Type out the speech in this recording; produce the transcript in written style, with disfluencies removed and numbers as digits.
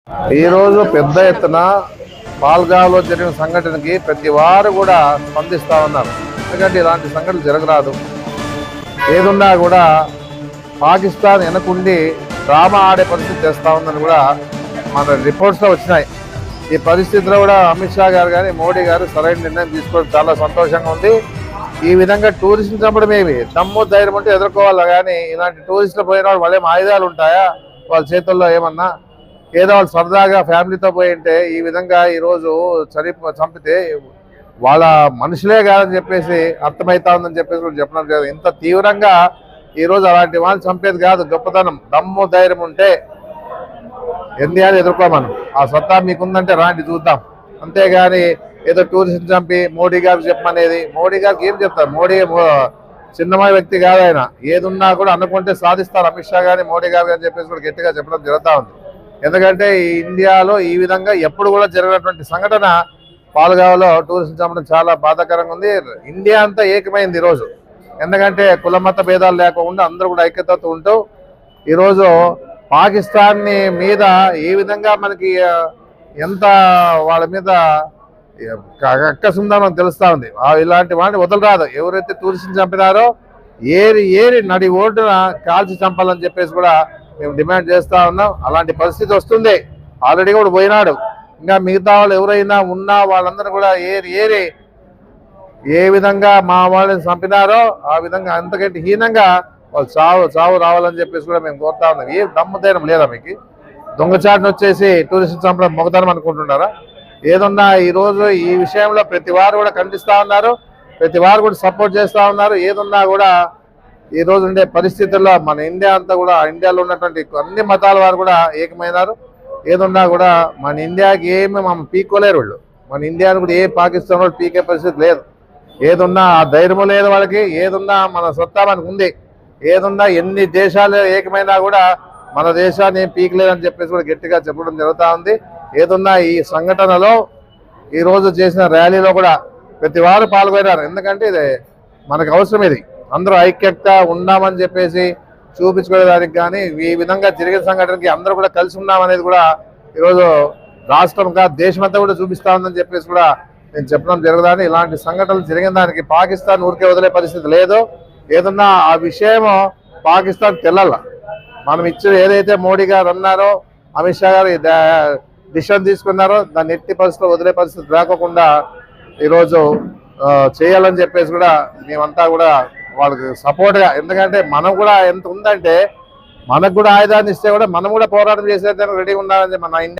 ఈ రోజు పెద్ద ఎత్తున పాల్గాలో జరిగిన సంఘటనకి ప్రతి వారు కూడా స్పందిస్తా ఉన్నారు. ఎందుకంటే ఇలాంటి సంఘటనలు జరగరాదు. ఏదున్నా కూడా పాకిస్తాన్ వెనకుండి డ్రామా ఆడే పరిస్థితి చేస్తూ ఉందని కూడా మన రిపోర్ట్స్లో వచ్చినాయి. ఈ పరిస్థితిలో కూడా అమిత్ షా గారు కానీ మోడీ గారు సరైన నిర్ణయం తీసుకోవడం చాలా సంతోషంగా ఉంది. ఈ విధంగా టూరిస్టులు చంపడం ఏమి దమ్ము ధైర్యం ఉంటే ఎదుర్కోవాలి, కానీ ఇలాంటి టూరిస్టులు పోయిన వాళ్ళు వాళ్ళేం ఆయుధాలు ఉంటాయా వాళ్ళ చేతుల్లో? ఏమన్నా ఏదో వాళ్ళు సరదాగా ఫ్యామిలీతో పోయి ఉంటే ఈ విధంగా ఈరోజు చంపితే వాళ్ళ మనుషులే కాదని చెప్పేసి అర్థమవుతా ఉందని చెప్పేసి కూడా చెప్పడం లేదు. ఇంత తీవ్రంగా ఈరోజు అలాంటి వాళ్ళు చంపేది కాదు గొప్పతనం. దమ్ము ధైర్యం ఉంటే ఇండియాని ఎదుర్కోమను. ఆ సత్తా మీకుందంటే రాండి చూద్దాం. అంతేగాని ఏదో టూరిస్ట్ చంపి మోడీ గారికి చెప్పమనేది, మోడీ గారికి ఏం చెప్తారు? మోడీ చిన్నమైన వ్యక్తి కాదు ఆయన. ఏదున్నా కూడా అనుకుంటే సాధిస్తారు అమిత్ షా గాని మోడీ గారు అని చెప్పేసి కూడా గట్టిగా చెప్పడం జరుగుతూ ఉంది. ఎందుకంటే ఈ ఇండియాలో ఈ విధంగా ఎప్పుడు కూడా జరిగినటువంటి సంఘటన పాల్గావలో టూరిస్ట్ చంపడం చాలా బాధాకరంగా ఉంది. ఇండియా అంతా ఏకమైంది ఈరోజు. ఎందుకంటే కుల మత భేదాలు లేకుండా అందరూ కూడా ఐక్యతతో ఉంటూ ఈరోజు పాకిస్తాన్ మీద ఏ విధంగా మనకి ఎంత వాళ్ళ మీద అక్కసుందని తెలుస్తూ ఉంది. ఇలాంటి వాడిని వదలరాదు. ఎవరైతే టూరిస్ట్ని చంపినారో ఏరి నడి ఓటున కాల్చి చంపాలని చెప్పేసి కూడా మేము డిమాండ్ చేస్తూ ఉన్నాం. అలాంటి పరిస్థితి వస్తుంది. ఆల్రెడీ కూడా పోయినాడు. ఇంకా మిగతా వాళ్ళు ఎవరైనా ఉన్నా వాళ్ళందరూ కూడా ఏరి ఏ విధంగా మా వాళ్ళని చంపినారో ఆ విధంగా అంతకంటే హీనంగా వాళ్ళు చావు రావాలని చెప్పేసి కూడా మేము కోరుతా ఉన్నాం. ఏ దమ్ముధైర్యం లేదా మీకు? దొంగచాటును వచ్చేసి టూరిస్ట్ చంపడం మొగతనం అనుకుంటున్నారా? ఏదన్నా ఈరోజు ఈ విషయంలో ప్రతి వారు కూడా ఖండిస్తూ ఉన్నారు, ప్రతి వారు కూడా సపోర్ట్ చేస్తూ ఉన్నారు. ఏదన్నా కూడా ఈ రోజు ఉండే పరిస్థితుల్లో మన ఇండియా అంతా కూడా ఇండియాలో ఉన్నటువంటి అన్ని మతాల వారు కూడా ఏకమైనారు. ఏదున్నా కూడా మన ఇండియాకి ఏమి మనం పీక్కోలేరు వాళ్ళు. మన ఇండియాని కూడా ఏ పాకిస్తాన్ వాళ్ళు పీకే పరిస్థితి లేదు. ఏదున్నా ఆ ధైర్యం లేదు వాళ్ళకి. ఏదున్నా మన సత్తా మనకు ఉంది. ఏదున్నా ఎన్ని దేశాలు ఏకమైనా కూడా మన దేశాన్ని పీకలేదని చెప్పేసి కూడా గట్టిగా చెప్పడం జరుగుతూ ఉంది. ఏదున్నా ఈ సంఘటనలో ఈరోజు చేసిన ర్యాలీలో కూడా ప్రతి వారు పాల్గొన్నారు. ఎందుకంటే ఇది మనకు అవసరం. ఇది అందరూ ఐక్యత ఉన్నామని చెప్పేసి చూపించుకునేదానికి కానీ ఈ విధంగా జరిగిన సంఘటనకి అందరూ కూడా కలిసి ఉన్నామనేది కూడా ఈరోజు రాష్ట్రం దేశమంతా కూడా చూపిస్తా ఉందని చెప్పేసి కూడా నేను చెప్పడం జరగదని. ఇలాంటి సంఘటనలు జరిగిన దానికి పాకిస్తాన్ ఊరికే వదిలే పరిస్థితి లేదు. ఏదన్నా ఆ విషయము పాకిస్తాన్ తెల్లాల. మనం ఇచ్చిన ఏదైతే మోడీ గారు అన్నారో, అమిత్ షా గారు డిసిషన్ తీసుకున్నారో దాన్ని ఎట్టి పరిస్థితుల్లో వదిలే పరిస్థితి రాకుండా ఈరోజు చేయాలని చెప్పేసి కూడా మేమంతా కూడా వాళ్ళకి సపోర్ట్గా. ఎందుకంటే మనం కూడా ఎంత ఉందంటే మనకు కూడా ఆయుధాన్ని ఇస్తే కూడా మనం కూడా పోరాటం చేసేదానికి రెడీ ఉండాలని మన ఇండియా